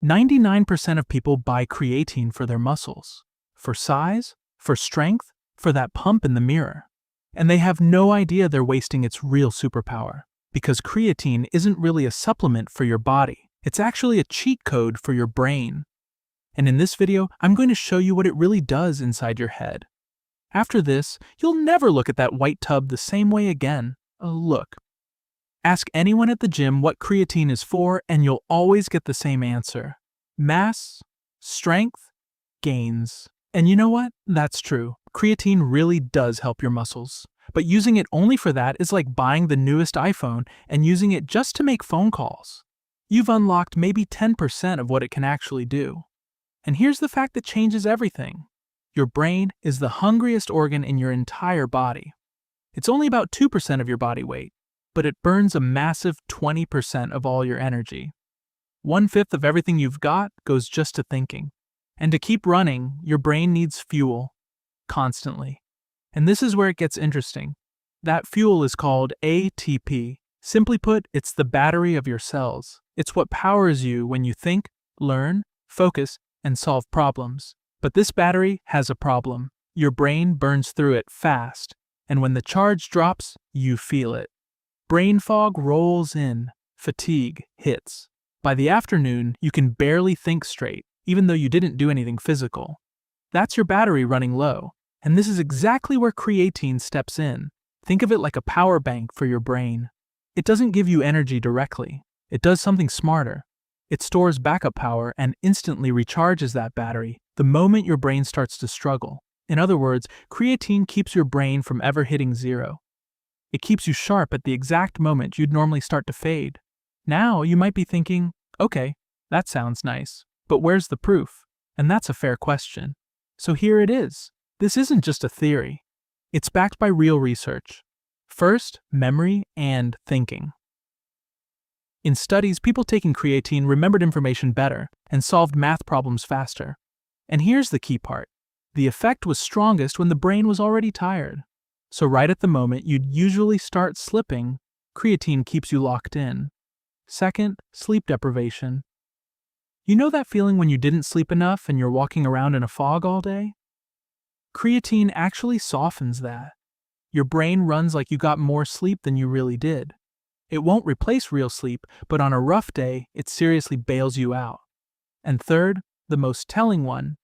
99% of people buy creatine for their muscles, for size, for strength, for that pump in the mirror. And they have no idea they're wasting its real superpower, because creatine isn't really a supplement for your body. It's actually a cheat code for your brain. And in this video, I'm going to show you what it really does inside your head. After this, you'll never look at that white tub the same way again. Look. Ask anyone at the gym what creatine is for, and you'll always get the same answer. Mass, strength, gains. And you know what? That's true. Creatine really does help your muscles. But using it only for that is like buying the newest iPhone and using it just to make phone calls. You've unlocked maybe 10% of what it can actually do. And here's the fact that changes everything. Your brain is the hungriest organ in your entire body. It's only about 2% of your body weight, but it burns a massive 20% of all your energy. 1/5 of everything you've got goes just to thinking. And to keep running, your brain needs fuel, constantly. And this is where it gets interesting. That fuel is called ATP. Simply put, it's the battery of your cells. It's what powers you when you think, learn, focus, and solve problems. But this battery has a problem. Your brain burns through it fast, and when the charge drops, you feel it. Brain fog rolls in, fatigue hits. By the afternoon, you can barely think straight, even though you didn't do anything physical. That's your battery running low, and this is exactly where creatine steps in. Think of it like a power bank for your brain. It doesn't give you energy directly. It does something smarter. It stores backup power and instantly recharges that battery the moment your brain starts to struggle. In other words, creatine keeps your brain from ever hitting zero. It keeps you sharp at the exact moment you'd normally start to fade. Now you might be thinking, okay, that sounds nice, but where's the proof? And that's a fair question. So here it is. This isn't just a theory. It's backed by real research. First, memory and thinking. In studies, people taking creatine remembered information better and solved math problems faster. And here's the key part. The effect was strongest when the brain was already tired. So right at the moment you'd usually start slipping, creatine keeps you locked in. Second, sleep deprivation. You know that feeling when you didn't sleep enough and you're walking around in a fog all day? Creatine actually softens that. Your brain runs like you got more sleep than you really did. It won't replace real sleep, but on a rough day, it seriously bails you out. And third, the most telling one,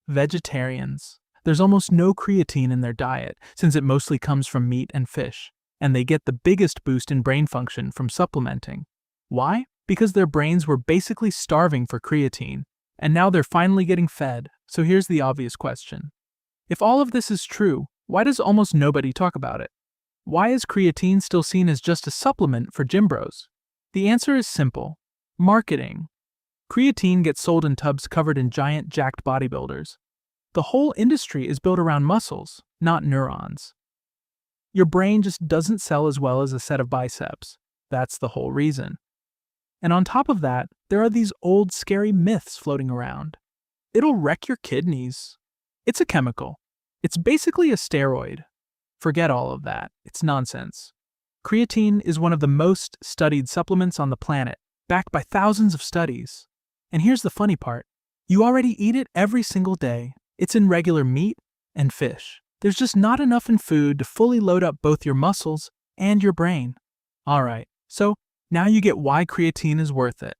vegetarians. There's almost no creatine in their diet, since it mostly comes from meat and fish, and they get the biggest boost in brain function from supplementing. Why? Because their brains were basically starving for creatine, and now they're finally getting fed. So here's the obvious question. If all of this is true, why does almost nobody talk about it? Why is creatine still seen as just a supplement for gym bros? The answer is simple. Marketing. Creatine gets sold in tubs covered in giant jacked bodybuilders. The whole industry is built around muscles, not neurons. Your brain just doesn't sell as well as a set of biceps. That's the whole reason. And on top of that, there are these old scary myths floating around. It'll wreck your kidneys. It's a chemical. It's basically a steroid. Forget all of that. It's nonsense. Creatine is one of the most studied supplements on the planet, backed by thousands of studies. And here's the funny part. You already eat it every single day. It's in regular meat and fish. There's just not enough in food to fully load up both your muscles and your brain. Alright, so now you get why creatine is worth it.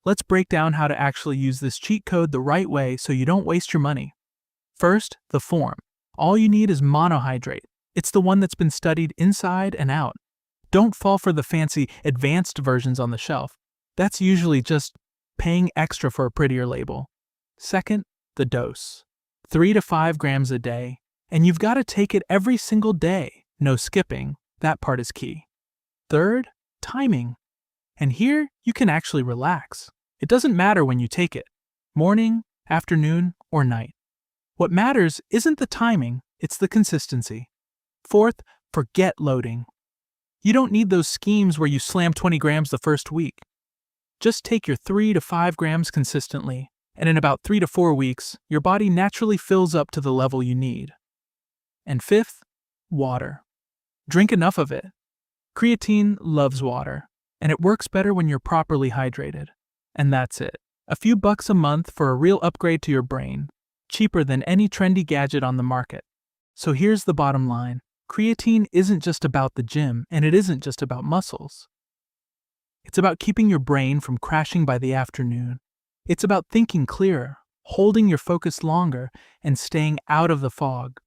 Let's break down how to actually use this cheat code the right way so you don't waste your money. First, the form. All you need is monohydrate. It's the one that's been studied inside and out. Don't fall for the fancy advanced versions on the shelf. That's usually just paying extra for a prettier label. Second, the dose. 3 to 5 grams a day. And you've got to take it every single day. No skipping. That part is key. Third, timing. And here, you can actually relax. It doesn't matter when you take it. Morning, afternoon, or night. What matters isn't the timing, it's the consistency. Fourth, forget loading. You don't need those schemes where you slam 20 grams the first week. Just take your 3 to 5 grams consistently, and in about 3 to 4 weeks, your body naturally fills up to the level you need. And fifth, water. Drink enough of it. Creatine loves water, and it works better when you're properly hydrated. And that's it. A few bucks a month for a real upgrade to your brain, cheaper than any trendy gadget on the market. So here's the bottom line. Creatine isn't just about the gym, and it isn't just about muscles. It's about keeping your brain from crashing by the afternoon. It's about thinking clearer, holding your focus longer, and staying out of the fog.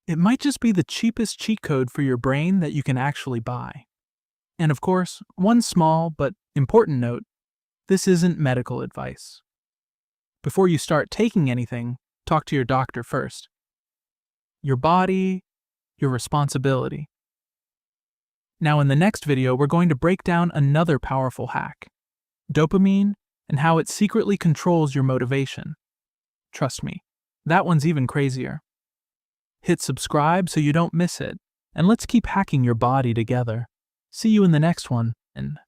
It might just be the cheapest cheat code for your brain that you can actually buy. And of course, one small but important note, this isn't medical advice. Before you start taking anything, talk to your doctor first. Your body, your responsibility. Now in the next video, we're going to break down another powerful hack, dopamine, and how it secretly controls your motivation. Trust me, that one's even crazier. Hit subscribe so you don't miss it, and let's keep hacking your body together. See you in the next one, and